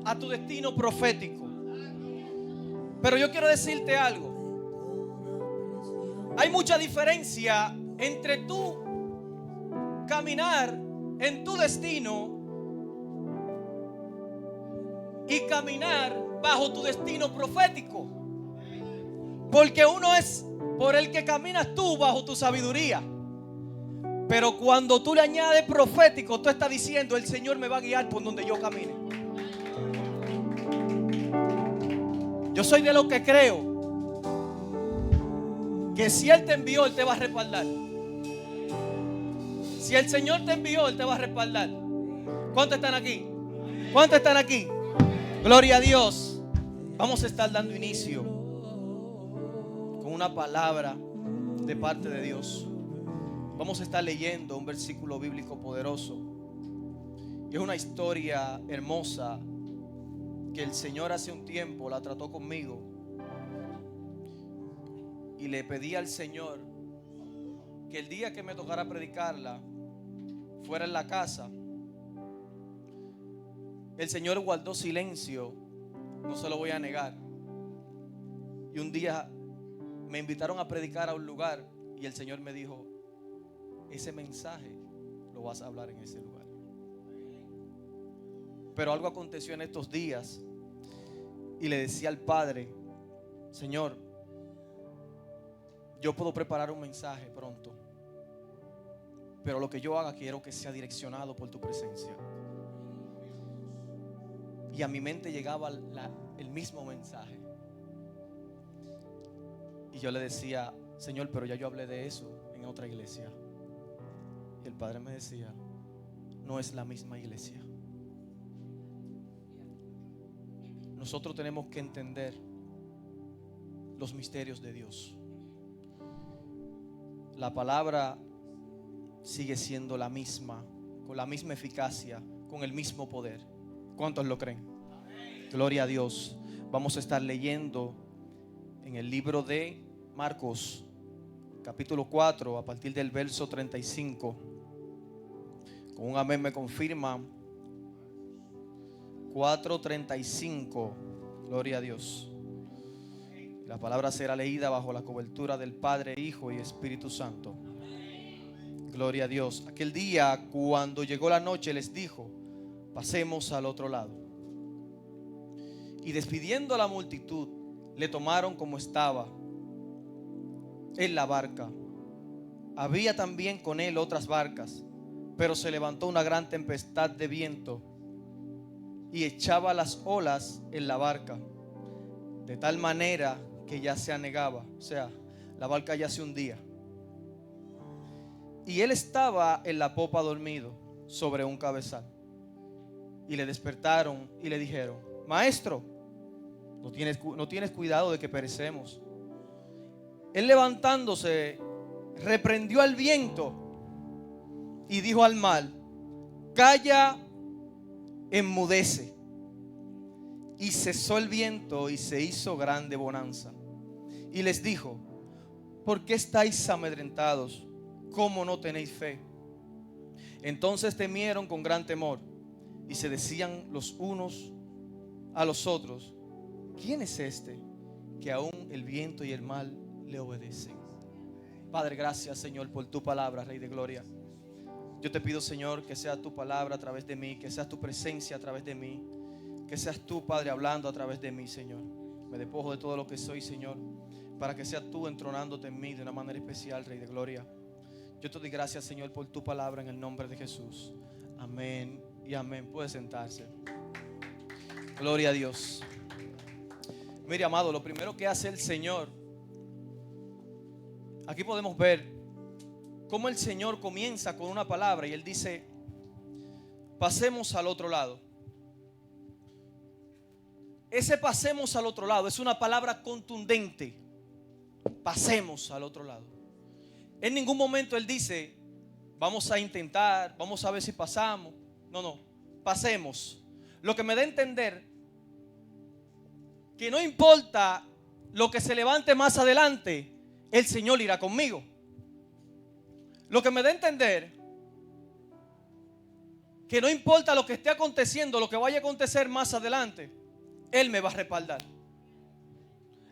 a tu destino profético. Pero yo quiero decirte algo. Hay mucha diferencia entre tú caminar en tu destino y caminar bajo tu destino profético. Porque uno es por el que caminas tú bajo tu sabiduría. Pero cuando tú le añades profético, tú estás diciendo: el Señor me va a guiar por donde yo camine. Yo soy de los que creo que si Él te envió, Él te va a respaldar. Si el Señor te envió, Él te va a respaldar. ¿Cuántos están aquí? ¿Cuántos están aquí? Gloria a Dios. Vamos a estar dando inicio con una palabra de parte de Dios. Vamos a estar leyendo un versículo bíblico poderoso. Y es una historia hermosa que el Señor hace un tiempo la trató conmigo. Y le pedí al Señor que el día que me tocara predicarla fuera en la casa. El Señor guardó silencio, no se lo voy a negar. Y un día me invitaron a predicar a un lugar y el Señor me dijo: ese mensaje lo vas a hablar en ese lugar. Pero algo aconteció en estos días y le decía al Padre: Señor, yo puedo preparar un mensaje pronto, pero lo que yo haga quiero que sea direccionado por tu presencia. Y a mi mente llegaba el mismo mensaje. Y yo le decía: Señor, pero ya yo hablé de eso en otra iglesia. Y el Padre me decía: no es la misma iglesia. Nosotros tenemos que entender los misterios de Dios. La palabra sigue siendo la misma, con la misma eficacia, con el mismo poder. ¿Cuántos lo creen? Gloria a Dios. Vamos a estar leyendo en el libro de Marcos, capítulo 4, a partir del verso 35. Con un amén me confirma. 4:35. Gloria a Dios. La palabra será leída bajo la cobertura del Padre, Hijo y Espíritu Santo. Gloria a Dios. Aquel día, cuando llegó la noche, les dijo: pasemos al otro lado. Y despidiendo a la multitud, le tomaron como estaba en la barca. Había también con él otras barcas, pero se levantó una gran tempestad de viento y echaba las olas en la barca, de tal manera que ya se anegaba. O sea, la barca ya se hundía. Y él estaba en la popa dormido sobre un cabezal. Y le despertaron y le dijeron: Maestro, no tienes cuidado de que perecemos. Él, levantándose, reprendió al viento y dijo al mar: calla, enmudece. Y cesó el viento y se hizo grande bonanza. Y les dijo: ¿por qué estáis amedrentados? ¿Cómo no tenéis fe? Entonces temieron con gran temor y se decían los unos a los otros: ¿quién es este que aún el viento y el mar le obedecen? Padre, gracias, Señor, por tu palabra, Rey de Gloria. Yo te pido, Señor, que sea tu palabra a través de mí, que sea tu presencia a través de mí, que seas tú, Padre, hablando a través de mí, Señor. Me despojo de todo lo que soy, Señor, para que seas tú entronándote en mí de una manera especial, Rey de Gloria. Yo te doy gracias, Señor, por tu palabra en el nombre de Jesús. Amén y amén. Puede sentarse. Gloria a Dios. Mire, amado, lo primero que hace el Señor, aquí podemos ver cómo el Señor comienza con una palabra y Él dice: pasemos al otro lado. Ese pasemos al otro lado es una palabra contundente. Pasemos al otro lado. En ningún momento Él dice: vamos a intentar, vamos a ver si pasamos. No, pasemos. Lo que me da a entender que no importa lo que se levante más adelante, el Señor irá conmigo. Lo que me da a entender que no importa lo que esté aconteciendo, lo que vaya a acontecer más adelante, Él me va a respaldar.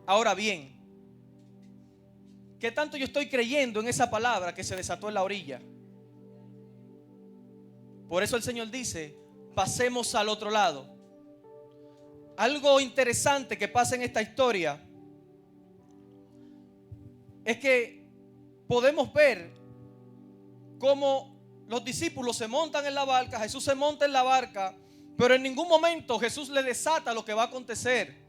Ahora bien, ¿qué tanto yo estoy creyendo en esa palabra que se desató en la orilla? Por eso el Señor dice, pasemos al otro lado. Algo interesante que pasa en esta historia es que podemos ver cómo los discípulos se montan en la barca, Jesús se monta en la barca, pero en ningún momento Jesús le desata lo que va a acontecer.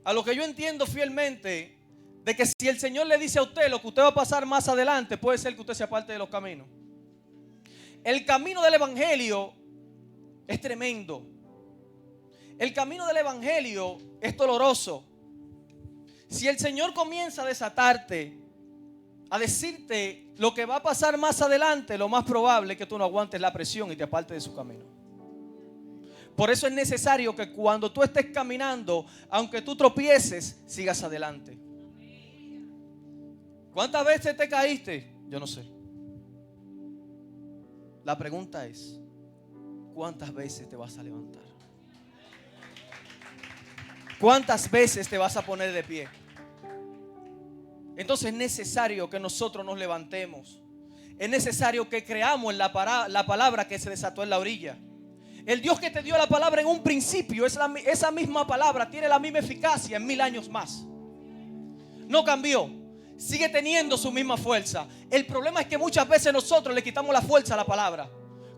A lo que yo entiendo fielmente, de que si el Señor le dice a usted lo que usted va a pasar más adelante, puede ser que usted sea parte de los caminos. El camino del evangelio es tremendo. El camino del evangelio es doloroso. Si el Señor comienza a desatarte, a decirte lo que va a pasar más adelante, lo más probable es que tú no aguantes la presión y te apartes de su camino. Por eso es necesario que cuando tú estés caminando, aunque tú tropieces, sigas adelante. ¿Cuántas veces te caíste? Yo no sé. La pregunta es, ¿cuántas veces te vas a levantar? ¿Cuántas veces te vas a poner de pie? Entonces es necesario que nosotros nos levantemos. Es necesario que creamos en la palabra que se desató en la orilla. El Dios que te dio la palabra en un principio, esa misma palabra tiene la misma eficacia en 1000 años más. No cambió. Sigue teniendo su misma fuerza. El problema es que muchas veces nosotros le quitamos la fuerza a la palabra.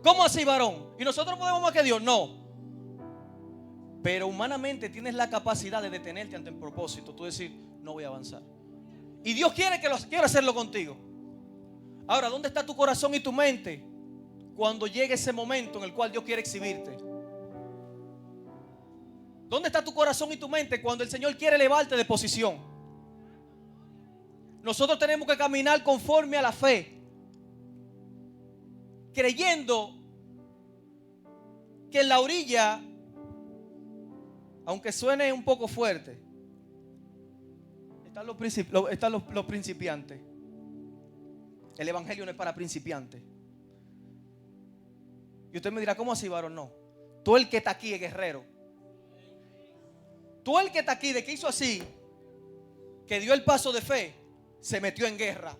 ¿Cómo así, varón? ¿Y nosotros podemos más que Dios? No. Pero humanamente tienes la capacidad de detenerte ante el propósito. Tú decir, no voy a avanzar. Y Dios quiere hacerlo contigo. Ahora, ¿dónde está tu corazón y tu mente cuando llegue ese momento en el cual Dios quiere exhibirte? ¿Dónde está tu corazón y tu mente cuando el Señor quiere elevarte de posición? Nosotros tenemos que caminar conforme a la fe, creyendo que en la orilla, aunque suene un poco fuerte, están los principiantes. El evangelio no es para principiantes. Y usted me dirá, ¿cómo así, varón? No. Todo el que está aquí es guerrero. Todo el que está aquí, de que hizo así, que dio el paso de fe, se metió en guerra.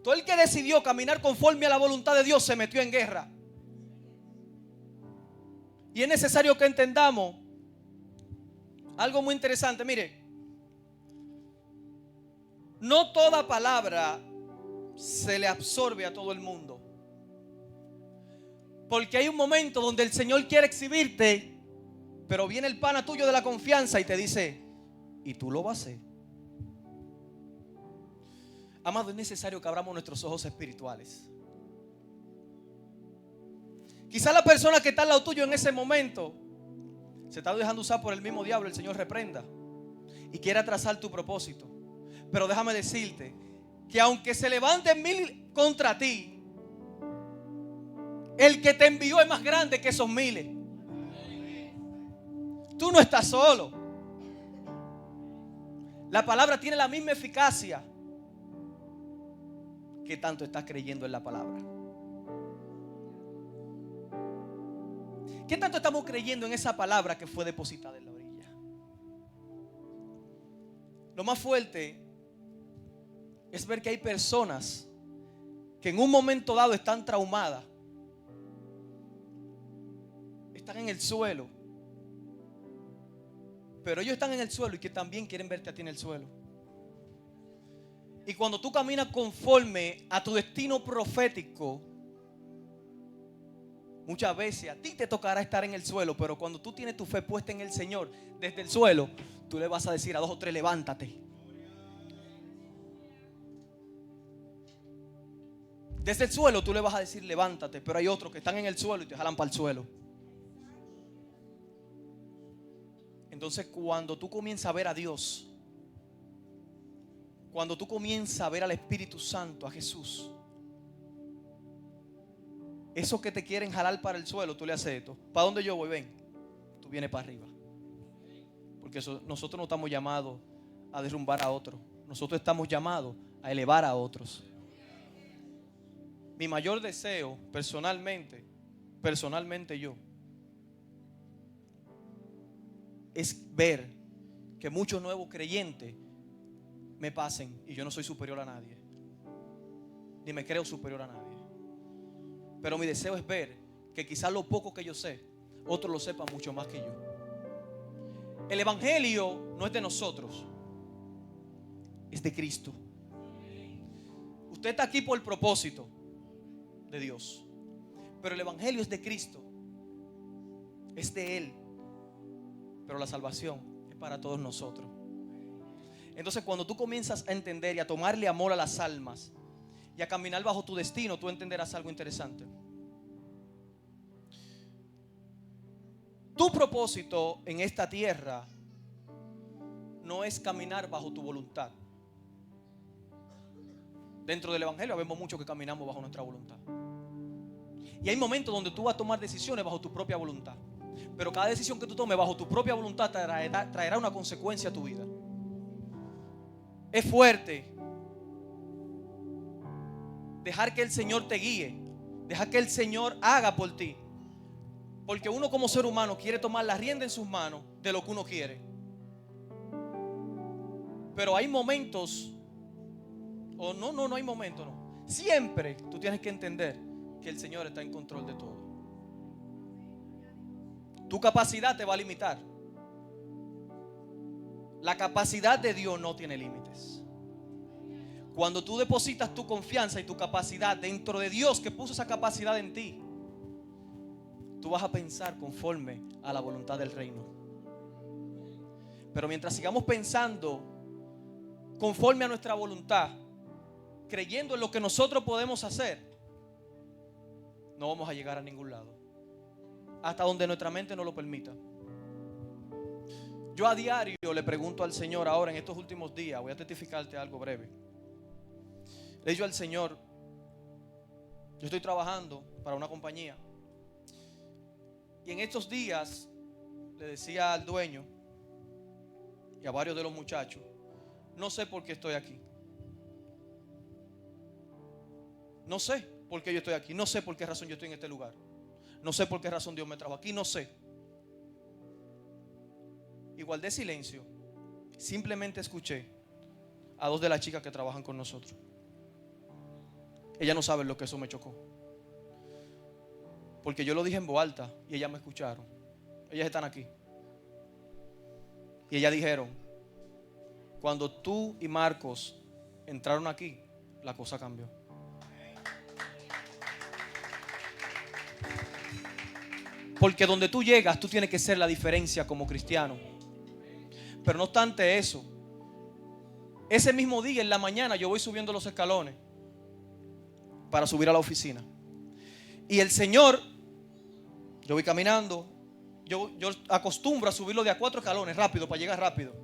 Todo el que decidió caminar conforme a la voluntad de Dios se metió en guerra. Y es necesario que entendamos algo muy interesante. Mire, no toda palabra se le absorbe a todo el mundo. Porque hay un momento donde el Señor quiere exhibirte, pero viene el pana tuyo de la confianza y te dice, y tú lo vas a hacer. Amado, es necesario que abramos nuestros ojos espirituales. Quizá la persona que está al lado tuyo en ese momento se está dejando usar por el mismo diablo. El Señor reprenda y quiere atrasar tu propósito. Pero déjame decirte que aunque se levanten 1000 contra ti, el que te envió es más grande que esos 1000. Tú no estás solo. La palabra tiene la misma eficacia. ¿Qué tanto estás creyendo en la palabra? ¿Qué tanto estamos creyendo en esa palabra que fue depositada en la orilla? Lo más fuerte es ver que hay personas que en un momento dado están traumadas, están en el suelo, pero ellos están en el suelo y que también quieren verte a ti en el suelo. Y cuando tú caminas conforme a tu destino profético, muchas veces a ti te tocará estar en el suelo, pero cuando tú tienes tu fe puesta en el Señor, desde el suelo, tú le vas a decir a 2 o 3, levántate. Desde el suelo tú le vas a decir, levántate, pero hay otros que están en el suelo y te jalan para el suelo. Entonces, cuando tú comienzas a ver a Dios, cuando tú comienzas a ver al Espíritu Santo, a Jesús, esos que te quieren jalar para el suelo, tú le haces esto. ¿Para dónde yo voy? Ven. Tú vienes para arriba. Porque nosotros no estamos llamados a derrumbar a otros. Nosotros estamos llamados a elevar a otros. Mi mayor deseo, personalmente yo, es ver que muchos nuevos creyentes me pasen y yo no soy superior a nadie, ni me creo superior a nadie. Pero mi deseo es ver que quizás lo poco que yo sé, otros lo sepan mucho más que yo. El evangelio no es de nosotros, es de Cristo. Usted está aquí por el propósito de Dios, pero el evangelio es de Cristo, es de Él. Pero la salvación es para todos nosotros. Entonces, cuando tú comienzas a entender y a tomarle amor a las almas y a caminar bajo tu destino, tú entenderás algo interesante. Tu propósito en esta tierra no es caminar bajo tu voluntad. Dentro del evangelio vemos mucho que caminamos bajo nuestra voluntad. Y hay momentos donde tú vas a tomar decisiones bajo tu propia voluntad. Pero cada decisión que tú tomes bajo tu propia voluntad traerá una consecuencia a tu vida. Es fuerte dejar que el Señor te guíe, dejar que el Señor haga por ti. Porque uno como ser humano quiere tomar la rienda en sus manos de lo que uno quiere. Pero hay momentos, no hay momentos, no. Siempre tú tienes que entender que el Señor está en control de todo. Tu capacidad te va a limitar. La capacidad de Dios no tiene límites. Cuando tú depositas tu confianza y tu capacidad dentro de Dios que puso esa capacidad en ti, tú vas a pensar conforme a la voluntad del reino. Pero mientras sigamos pensando conforme a nuestra voluntad, creyendo en lo que nosotros podemos hacer, no vamos a llegar a ningún lado. Hasta donde nuestra mente no lo permita. Yo a diario le pregunto al Señor, ahora en estos últimos días, voy a testificarte algo breve. Le digo al Señor, yo estoy trabajando para una compañía, y en estos días le decía al dueño y a varios de los muchachos, no sé por qué estoy aquí. No sé por qué yo estoy aquí. No sé por qué razón yo estoy en este lugar. No sé por qué razón Dios me trajo aquí. No sé. Y guardé silencio. Simplemente escuché a dos de las chicas que trabajan con nosotros. Ellas no saben lo que eso me chocó, porque yo lo dije en voz alta y ellas me escucharon. Ellas están aquí. Y ellas dijeron, cuando tú y Marcos entraron aquí, la cosa cambió. Porque donde tú llegas, tú tienes que ser la diferencia como cristiano. Pero no obstante eso, ese mismo día en la mañana yo voy subiendo los escalones para subir a la oficina. Y el Señor, yo voy caminando, yo acostumbro a subirlo de a 4 escalones rápido para llegar rápido.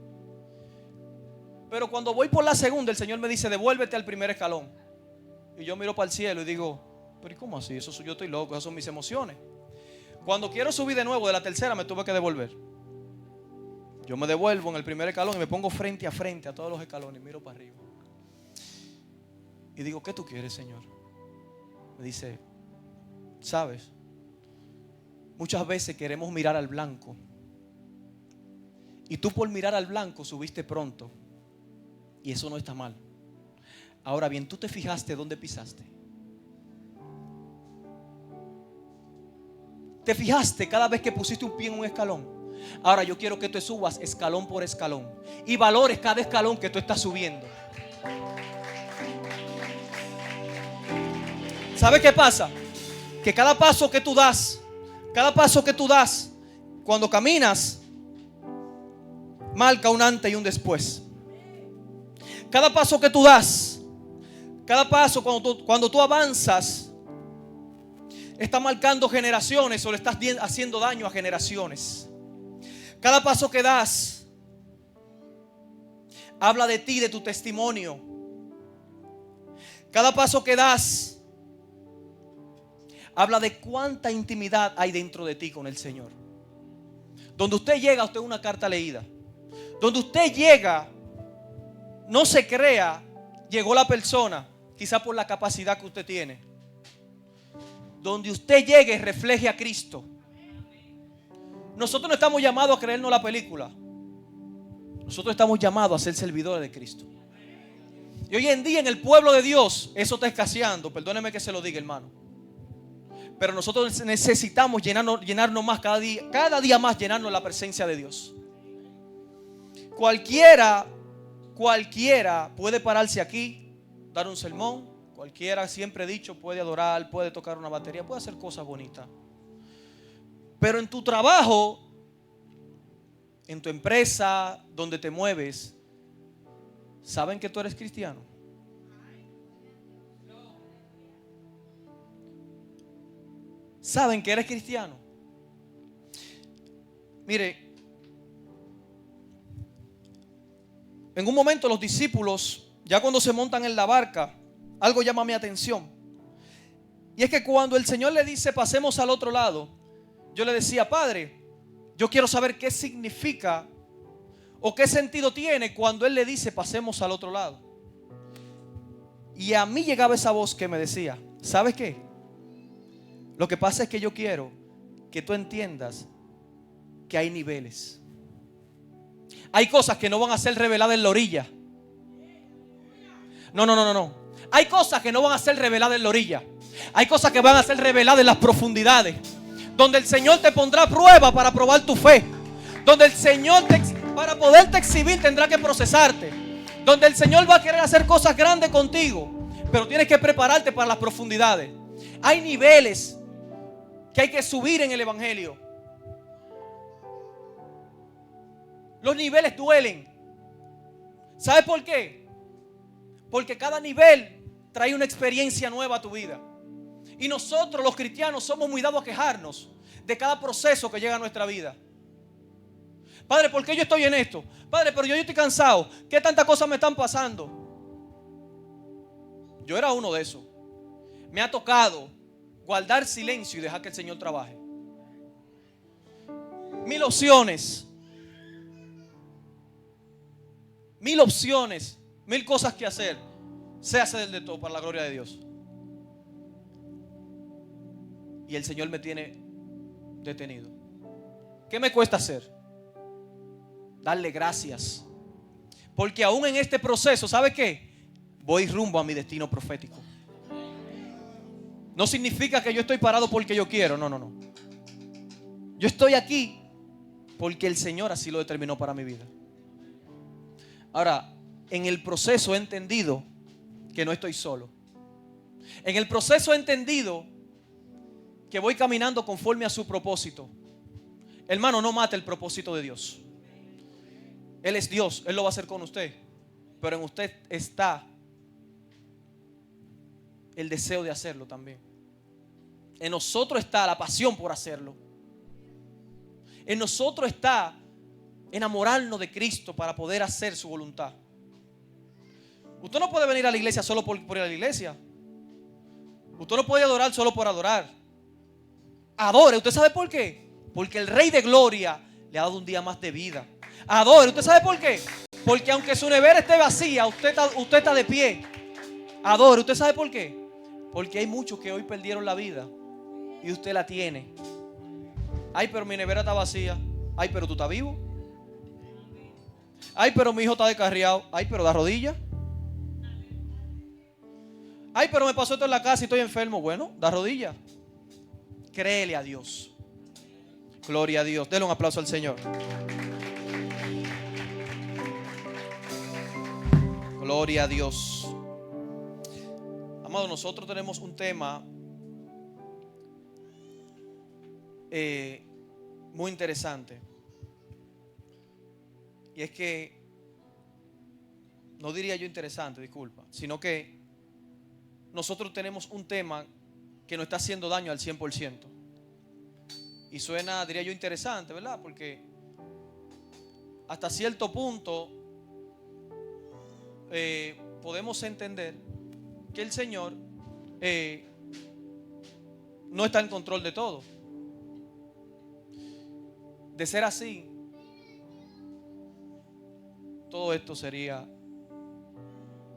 Pero cuando voy por la segunda, el Señor me dice, devuélvete al primer escalón. Y yo miro para el cielo y digo, pero ¿y cómo así? Yo estoy loco, esas son mis emociones. Cuando quiero subir de nuevo de la tercera, me tuve que devolver. Yo me devuelvo en el primer escalón y me pongo frente a todos los escalones, miro para arriba. Y digo, ¿qué tú quieres, Señor? Me dice, ¿sabes? Muchas veces queremos mirar al blanco. Y tú por mirar al blanco subiste pronto. Y eso no está mal. Ahora bien, ¿tú te fijaste dónde pisaste? ¿Te fijaste cada vez que pusiste un pie en un escalón? Ahora yo quiero que tú subas escalón por escalón y valores cada escalón que tú estás subiendo. ¿Sabes qué pasa? Que cada paso que tú das, cuando caminas, marca un antes y un después. Cada paso que tú das, cada paso cuando tú avanzas, está marcando generaciones o le estás haciendo daño a generaciones. Cada paso que das habla de ti, de tu testimonio. Cada paso que das habla de cuánta intimidad hay dentro de ti con el Señor. Donde usted llega, usted es una carta leída. Donde usted llega, no se crea, llegó la persona, quizá por la capacidad que usted tiene. donde usted llegue refleje a Cristo. Nosotros no estamos llamados a creernos la película. Nosotros estamos llamados a ser servidores de Cristo. Y hoy en día en el pueblo de Dios eso está escaseando. Perdóneme que se lo diga, hermano. Pero nosotros necesitamos llenarnos más cada día más, llenarnos la presencia de Dios. Cualquiera puede pararse aquí, dar un sermón. Cualquiera, siempre he dicho, puede adorar, puede tocar una batería, puede hacer cosas bonitas. Pero en tu trabajo, en tu empresa, donde te mueves, ¿saben que tú eres cristiano? ¿Saben que eres cristiano? Mire, en un momento los discípulos, ya cuando se montan en la barca, algo llama mi atención. Y es que cuando el Señor le dice pasemos al otro lado, yo le decía, Padre, yo quiero saber qué significa o qué sentido tiene cuando Él le dice pasemos al otro lado. Y a mí llegaba esa voz que me decía, ¿sabes qué? Lo que pasa es que yo quiero que tú entiendas que hay niveles. Hay cosas que no van a ser reveladas en la orilla. No. Hay cosas que no van a ser reveladas en la orilla. Hay cosas que van a ser reveladas en las profundidades, donde el Señor te pondrá a prueba para probar tu fe. Donde el Señor para poderte exhibir tendrá que procesarte. Donde el Señor va a querer hacer cosas grandes contigo, pero tienes que prepararte para las profundidades. Hay niveles que hay que subir en el evangelio. Los niveles duelen. ¿Sabes por qué? Porque cada nivel trae una experiencia nueva a tu vida. Y nosotros los cristianos somos muy dados a quejarnos de cada proceso que llega a nuestra vida. Padre, ¿por qué yo estoy en esto? Padre, pero yo estoy cansado. ¿Qué tantas cosas me están pasando? Yo era uno de esos. Me ha tocado guardar silencio y dejar que el Señor trabaje. 1000 opciones. 1000 opciones. 1000 cosas que hacer. Se hace del de todo para la gloria de Dios. Y el Señor me tiene detenido. ¿Qué me cuesta hacer? Darle gracias. Porque aún en este proceso, ¿sabe qué? Voy rumbo a mi destino profético. No significa que yo estoy parado porque yo quiero. No. Yo estoy aquí porque el Señor así lo determinó para mi vida. Ahora, en el proceso he entendido que no estoy solo. En el proceso he entendido que voy caminando conforme a su propósito. Hermano, no mate el propósito de Dios. Él es Dios, Él lo va a hacer con usted. Pero en usted está el deseo de hacerlo también. En nosotros está la pasión por hacerlo. En nosotros está enamorarnos de Cristo para poder hacer su voluntad. Usted no puede venir a la iglesia solo por ir a la iglesia. Usted no puede adorar solo por adorar. Adore, ¿usted sabe por qué? Porque el Rey de Gloria le ha dado un día más de vida. Adore, ¿usted sabe por qué? Porque aunque su nevera esté vacía, usted está de pie. Adore, ¿usted sabe por qué? Porque hay muchos que hoy perdieron la vida y usted la tiene. Ay, pero mi nevera está vacía. Ay, pero tú estás vivo. Ay, pero mi hijo está descarriado. Ay, pero da rodillas. Ay, pero me pasó esto en la casa y estoy enfermo. Bueno, da rodillas. Créele a Dios. Gloria a Dios. Denle un aplauso al Señor. Gloria a Dios. Amado, nosotros tenemos un tema muy interesante. Y es que, no diría yo interesante, disculpa, sino que nosotros tenemos un tema que nos está haciendo daño al 100%. Y suena, diría yo, interesante, ¿verdad? Porque hasta cierto punto podemos entender que el Señor no está en control de todo. De ser así, todo esto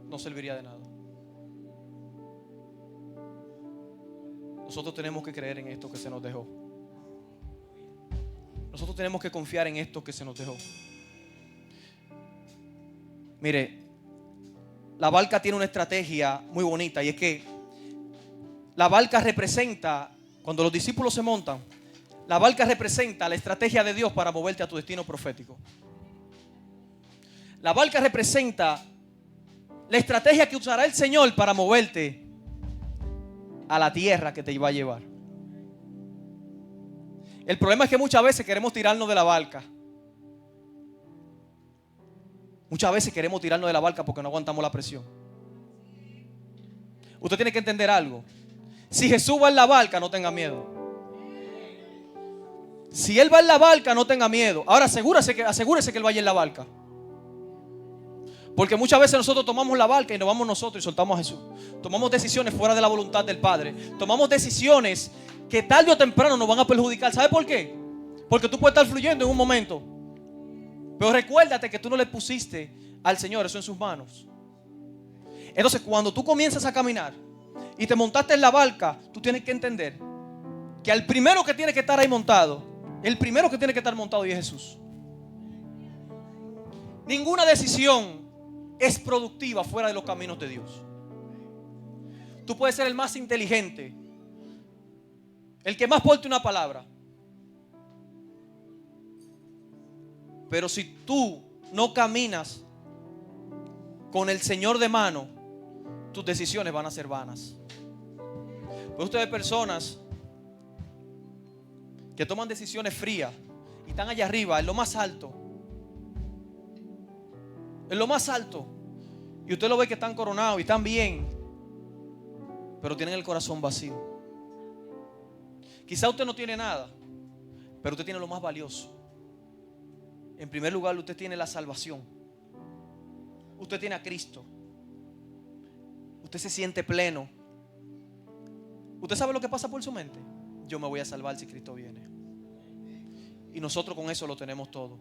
no serviría de nada. nosotros tenemos que creer en esto que se nos dejó. Nosotros tenemos que confiar en esto que se nos dejó. Mire, la barca tiene una estrategia muy bonita, y es que la barca representa, cuando los discípulos se montan, la barca representa la estrategia de Dios para moverte a tu destino profético. La barca representa la estrategia que usará el Señor para moverte a la tierra que te va a llevar. El problema es que muchas veces queremos tirarnos de la barca. Muchas veces queremos tirarnos de la barca porque no aguantamos la presión. Usted tiene que entender algo. Si Jesús va en la barca, no tenga miedo. Si Él va en la barca, no tenga miedo. Ahora asegúrese que Él vaya en la barca. Porque muchas veces nosotros tomamos la barca y nos vamos nosotros y soltamos a Jesús. Tomamos decisiones fuera de la voluntad del Padre. Tomamos decisiones que tarde o temprano nos van a perjudicar. ¿Sabe por qué? Porque tú puedes estar fluyendo en un momento, pero recuérdate que tú no le pusiste al Señor eso en sus manos. Entonces cuando tú comienzas a caminar y te montaste en la barca, tú tienes que entender que al primero que tiene que estar ahí montado, el primero que tiene que estar montado ahí es Jesús. Ninguna decisión es productiva fuera de los caminos de Dios. Tú puedes ser el más inteligente, el que más porte una palabra, pero si tú no caminas con el Señor de mano, tus decisiones van a ser vanas. Pues usted ve personas que toman decisiones frías y están allá arriba, en lo más alto. En lo más alto. Y usted lo ve que están coronados y están bien, pero tienen el corazón vacío. Quizá usted no tiene nada, pero usted tiene lo más valioso. En primer lugar, usted tiene la salvación. Usted tiene a Cristo. Usted se siente pleno. ¿Usted sabe lo que pasa por su mente? Yo me voy a salvar si Cristo viene. Y nosotros con eso lo tenemos todo.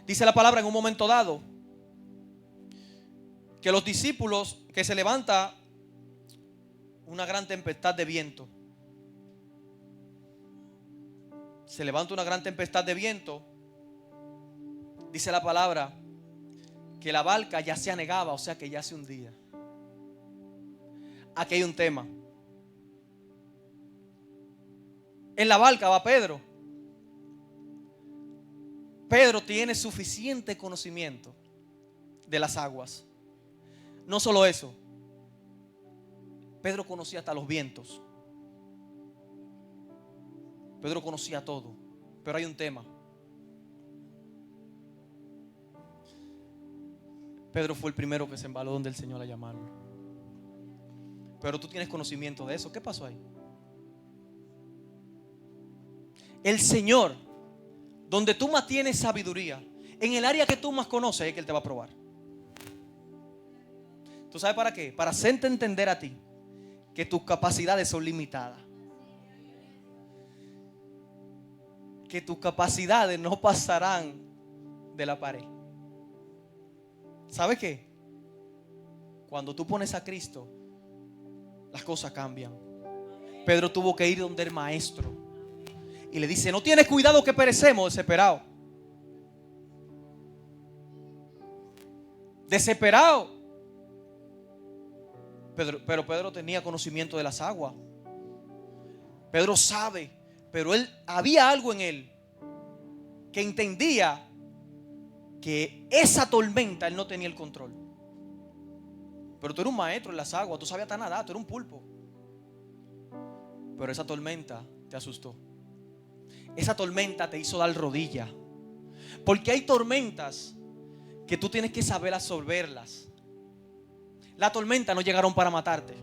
Dice la palabra en un momento dado que los discípulos, que se levanta una gran tempestad de viento. Se levanta una gran tempestad de viento. Dice la palabra que la barca ya se anegaba, o sea que ya se hundía. Aquí hay un tema. En la barca va Pedro. Pedro tiene suficiente conocimiento de las aguas. No solo eso, Pedro conocía hasta los vientos. Pedro conocía todo. Pero hay un tema. Pedro fue el primero que se embaló donde el Señor a llamarlo. Pero tú tienes conocimiento de eso. ¿Qué pasó ahí? El Señor, donde tú más tienes sabiduría, en el área que tú más conoces, es que Él te va a probar. ¿Tú sabes para qué? Para hacerte entender a ti que tus capacidades son limitadas. Que tus capacidades no pasarán de la pared. ¿Sabes qué? Cuando tú pones a Cristo, las cosas cambian. Pedro tuvo que ir donde el maestro y le dice: no tienes cuidado que perecemos. Desesperado. Desesperado. Pero Pedro tenía conocimiento de las aguas. Pedro sabe. Pero había algo en él que entendía que esa tormenta él no tenía el control. Pero tú eres un maestro en las aguas, tú sabías hasta nadar, tú eres un pulpo. Pero esa tormenta te asustó. Esa tormenta te hizo dar rodilla. Porque hay tormentas que tú tienes que saber absorberlas. La tormenta no llegaron para matarte.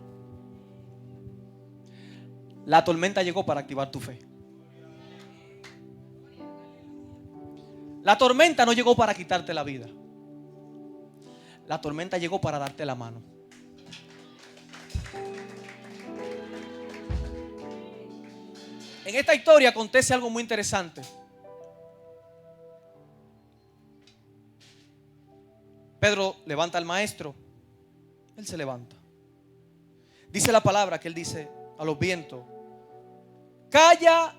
La tormenta llegó para activar tu fe. La tormenta no llegó para quitarte la vida. La tormenta llegó para darte la mano. En esta historia acontece algo muy interesante. Pedro levanta al maestro. Él se levanta. Dice la palabra que él dice a los vientos: calla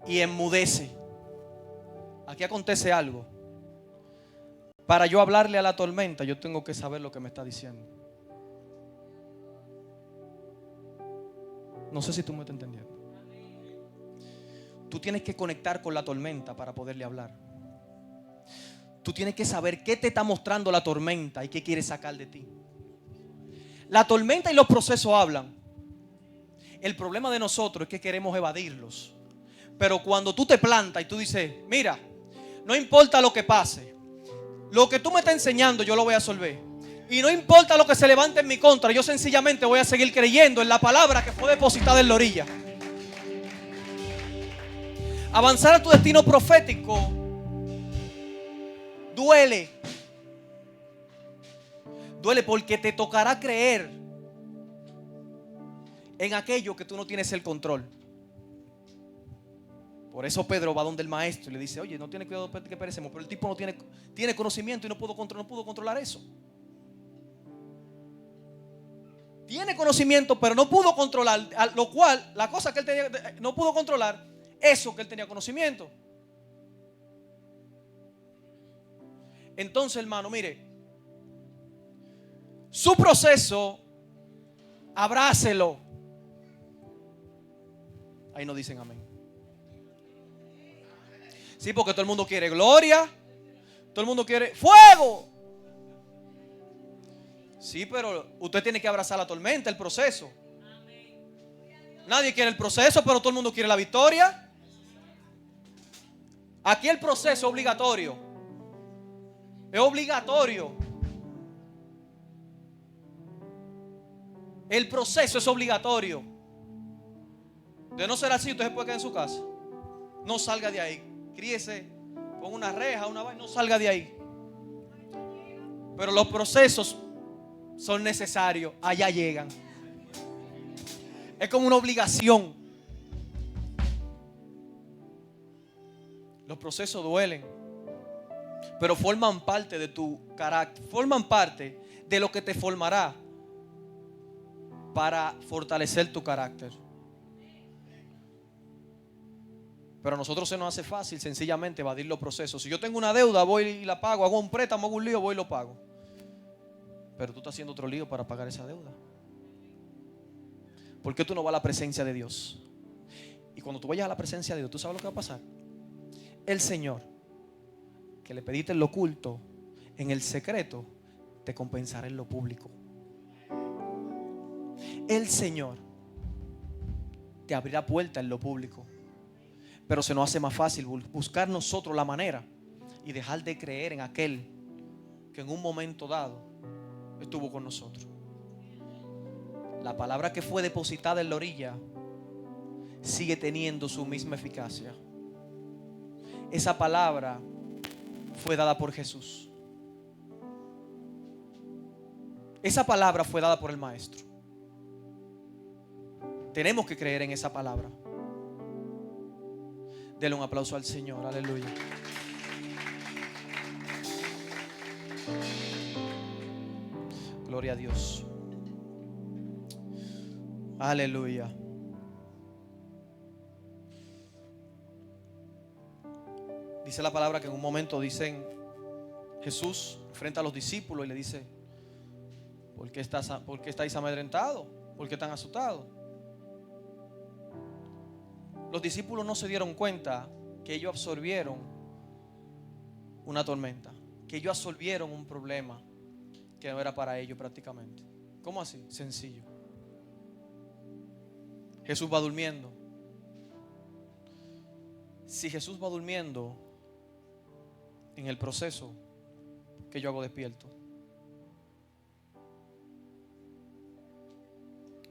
y enmudece. Aquí acontece algo. Para yo hablarle a la tormenta, yo tengo que saber lo que me está diciendo. No sé si tú me estás entendiendo. Tú tienes que conectar con la tormenta para poderle hablar. Tú tienes que saber qué te está mostrando la tormenta y qué quiere sacar de ti. La tormenta y los procesos hablan. El problema de nosotros es que queremos evadirlos. Pero cuando tú te plantas y tú dices: mira, no importa lo que pase, lo que tú me estás enseñando yo lo voy a resolver. Y no importa lo que se levante en mi contra, yo sencillamente voy a seguir creyendo en la palabra que fue depositada en la orilla. Avanzar a tu destino profético duele. Duele porque te tocará creer en aquello que tú no tienes el control. Por eso Pedro va donde el maestro y le dice: oye, no tiene cuidado que perecemos. Pero el tipo no tiene conocimiento y no pudo controlar eso. Tiene conocimiento, pero no pudo controlar. Lo cual, la cosa que él tenía, no pudo controlar eso que él tenía conocimiento. Entonces, hermano, mire, su proceso, abrácelo. Ahí no dicen amén. Sí, porque todo el mundo quiere gloria, todo el mundo quiere fuego. Sí, pero usted tiene que abrazar la tormenta, el proceso. Nadie quiere el proceso, pero todo el mundo quiere la victoria. Aquí el proceso es obligatorio. Es obligatorio. El proceso es obligatorio. De no ser así, usted se puede quedar en su casa. No salga de ahí. Críese con una reja, una vaina, no salga de ahí. Pero los procesos son necesarios. Allá llegan. Es como una obligación. Los procesos duelen, pero forman parte de tu carácter. Forman parte de lo que te formará para fortalecer tu carácter. Pero a nosotros se nos hace fácil sencillamente evadir los procesos. Si yo tengo una deuda, voy y la pago. Hago un préstamo, hago un lío, voy y lo pago. Pero tú estás haciendo otro lío para pagar esa deuda. ¿Por qué tú no vas a la presencia de Dios? Y cuando tú vayas a la presencia de Dios, ¿tú sabes lo que va a pasar? El Señor, que le pediste en lo oculto, en el secreto, te compensará en lo público. El Señor te abrirá puerta en lo público. Pero se nos hace más fácil buscar nosotros la manera y dejar de creer en aquel que en un momento dado estuvo con nosotros. La palabra que fue depositada en la orilla sigue teniendo su misma eficacia. Esa palabra fue dada por Jesús. Esa palabra fue dada por el Maestro. Tenemos que creer en esa palabra. Dele un aplauso al Señor. Aleluya. Gloria a Dios. Aleluya. Dice la palabra que en un momento Jesús enfrenta a los discípulos y le dice: ¿por qué estáis amedrentados? ¿Por qué están asustados? Los discípulos no se dieron cuenta que ellos absorbieron una tormenta, que ellos absorbieron un problema que no era para ellos prácticamente. ¿Cómo así? Sencillo. Jesús va durmiendo. Si Jesús va durmiendo en el proceso, ¿qué yo hago despierto?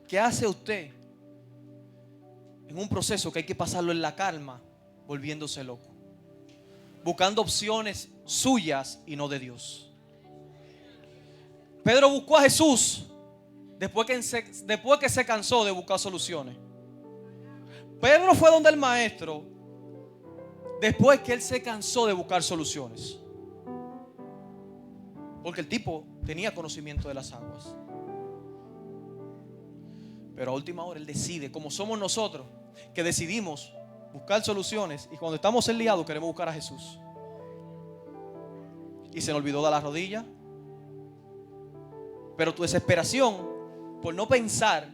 ¿Qué hace usted en un proceso que hay que pasarlo en la calma, volviéndose loco, buscando opciones suyas y no de Dios? Pedro buscó a Jesús después que se cansó de buscar soluciones. Pedro fue donde el Maestro después que él se cansó de buscar soluciones, porque el tipo tenía conocimiento de las aguas. Pero a última hora Él decide, como somos nosotros, que decidimos buscar soluciones y cuando estamos enliados queremos buscar a Jesús. Y se nos olvidó dar la rodilla. Pero tu desesperación por no pensar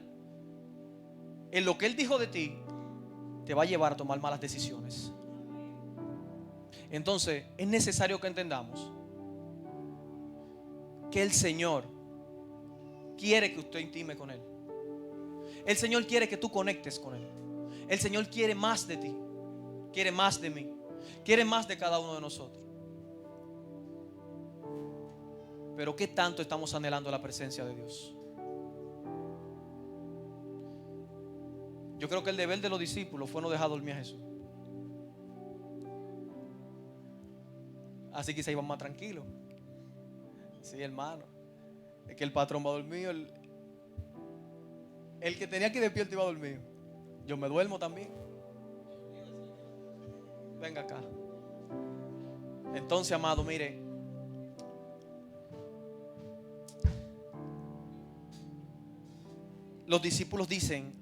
en lo que Él dijo de ti te va a llevar a tomar malas decisiones. Entonces es necesario que entendamos que el Señor quiere que usted intime con Él. El Señor quiere que tú conectes con Él. El Señor quiere más de ti, quiere más de mí, quiere más de cada uno de nosotros. Pero ¿qué tanto estamos anhelando la presencia de Dios? Yo creo que el deber de los discípulos fue no dejar dormir a Jesús. Así que se iban más tranquilos. Sí, hermano. Es que el patrón va a dormir. El que tenía que despierto iba a dormir. Yo me duermo también. Venga acá. Entonces, amado, mire. Los discípulos dicen: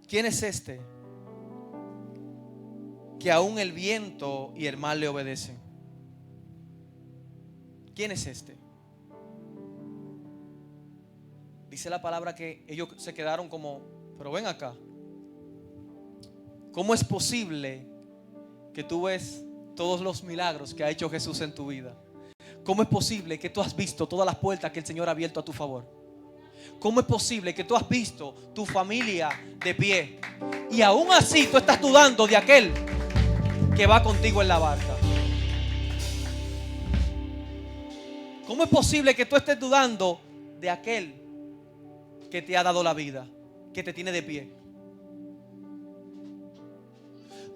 ¿quién es este que aún el viento y el mar le obedecen? ¿Quién es este? Dice la palabra que ellos se quedaron como, pero ven acá. ¿Cómo es posible que tú ves todos los milagros que ha hecho Jesús en tu vida? ¿Cómo es posible que tú has visto todas las puertas que el Señor ha abierto a tu favor? ¿Cómo es posible que tú has visto tu familia de pie y aún así tú estás dudando de aquel que va contigo en la barca? ¿Cómo es posible que tú estés dudando de aquel que te ha dado la vida, que te tiene de pie?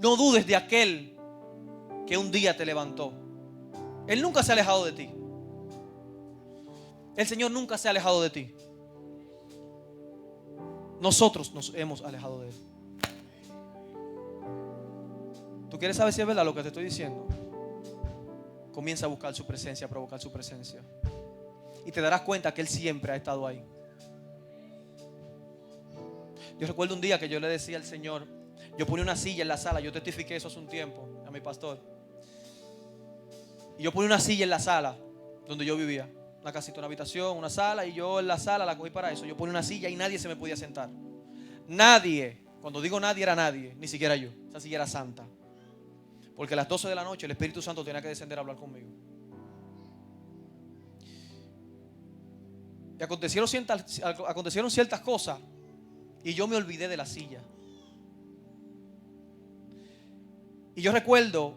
No dudes de aquel que un día te levantó. Él nunca se ha alejado de ti. El Señor nunca se ha alejado de ti. Nosotros nos hemos alejado de Él. ¿Tú quieres saber si es verdad lo que te estoy diciendo? Comienza a buscar su presencia, a provocar su presencia. Y te darás cuenta que Él siempre ha estado ahí. Yo recuerdo un día que yo le decía al Señor, yo ponía una silla en la sala, yo testifiqué eso hace un tiempo a mi pastor. Y yo ponía una silla en la sala donde yo vivía. Una casita, una habitación, una sala, y yo en la sala la cogí para eso. Yo ponía una silla y nadie se me podía sentar. Nadie. Cuando digo nadie, era nadie, ni siquiera yo. Esa silla era santa. Porque a las 12 de la noche el Espíritu Santo tenía que descender a hablar conmigo. Y acontecieron ciertas cosas y yo me olvidé de la silla. Y yo recuerdo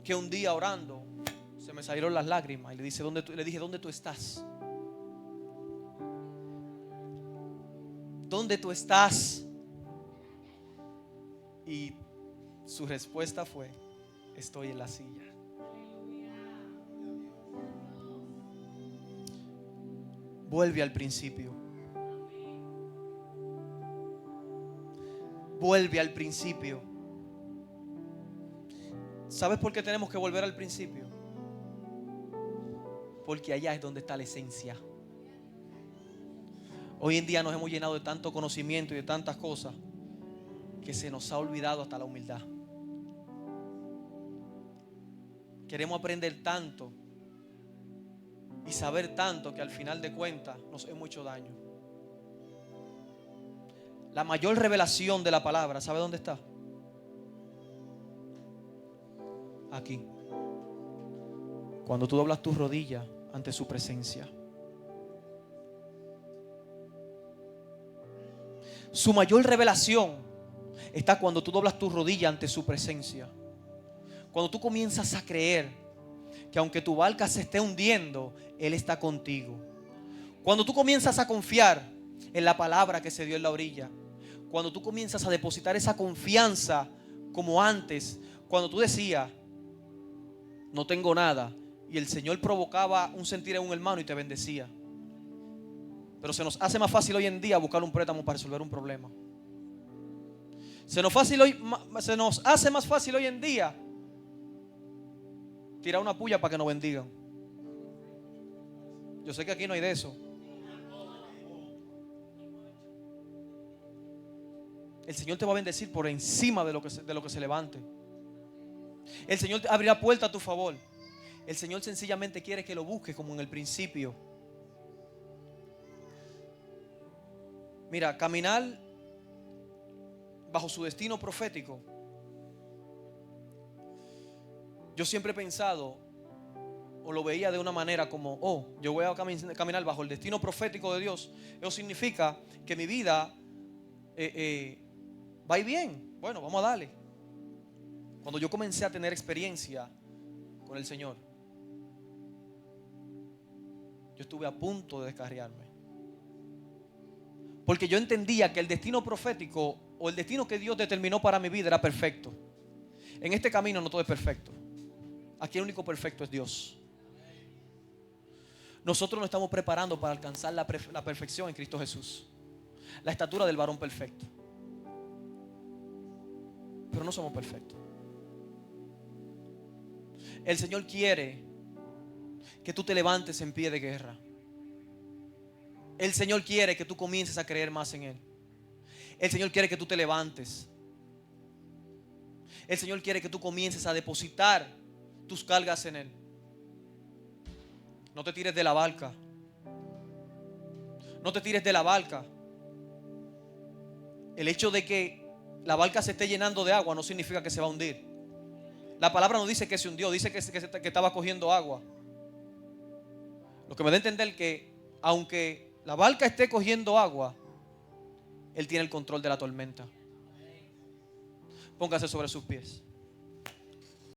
que un día orando se me salieron las lágrimas y le dije, ¿dónde tú estás? ¿Dónde tú estás? Y su respuesta fue: estoy en la silla. Vuelve al principio. Vuelve al principio. ¿Sabes por qué tenemos que volver al principio? Porque allá es donde está la esencia. Hoy en día nos hemos llenado de tanto conocimiento y de tantas cosas que se nos ha olvidado hasta la humildad. Queremos aprender tanto y saber tanto que al final de cuentas nos hemos hecho daño. La mayor revelación de la palabra, ¿sabe dónde está? Aquí. Cuando tú doblas tus rodillas ante su presencia. Su mayor revelación está cuando tú doblas tus rodillas ante su presencia. Cuando tú comienzas a creer que aunque tu barca se esté hundiendo, Él está contigo. Cuando tú comienzas a confiar en la palabra que se dio en la orilla. Cuando tú comienzas a depositar esa confianza como antes. Cuando tú decías, no tengo nada, y el Señor provocaba un sentir en un hermano y te bendecía. Pero se nos hace más fácil hoy en día buscar un préstamo para resolver un problema. Se nos hace más fácil hoy en día tirar una puya para que nos bendigan. Yo sé que aquí no hay de eso. el Señor te va a bendecir por encima de lo que se levante. El Señor abrirá puerta a tu favor. El Señor sencillamente quiere que lo busques como en el principio. Mira, caminar bajo su destino profético. Yo siempre he pensado o lo veía de una manera como, yo voy a caminar bajo el destino profético de Dios. Eso significa que mi vida va a ir bien. Bueno, vamos a darle. Cuando yo comencé a tener experiencia con el Señor, yo estuve a punto de descarriarme. Porque yo entendía que el destino profético o el destino que Dios determinó para mi vida era perfecto. En este camino no todo es perfecto. Aquí el único perfecto es Dios. Nosotros nos estamos preparando para alcanzar la perfección en Cristo Jesús. La estatura del varón perfecto. Pero no somos perfectos. El Señor quiere que tú te levantes en pie de guerra. El Señor quiere que tú comiences a creer más en Él. El Señor quiere que tú te levantes. El Señor quiere que tú comiences a depositar tus cargas en Él. No te tires de la barca. No te tires de la barca. El hecho de que la barca se esté llenando de agua no significa que se va a hundir. La palabra no dice que se hundió, dice que estaba cogiendo agua. Lo que me da a entender que aunque la barca esté cogiendo agua, Él tiene el control de la tormenta. Póngase sobre sus pies.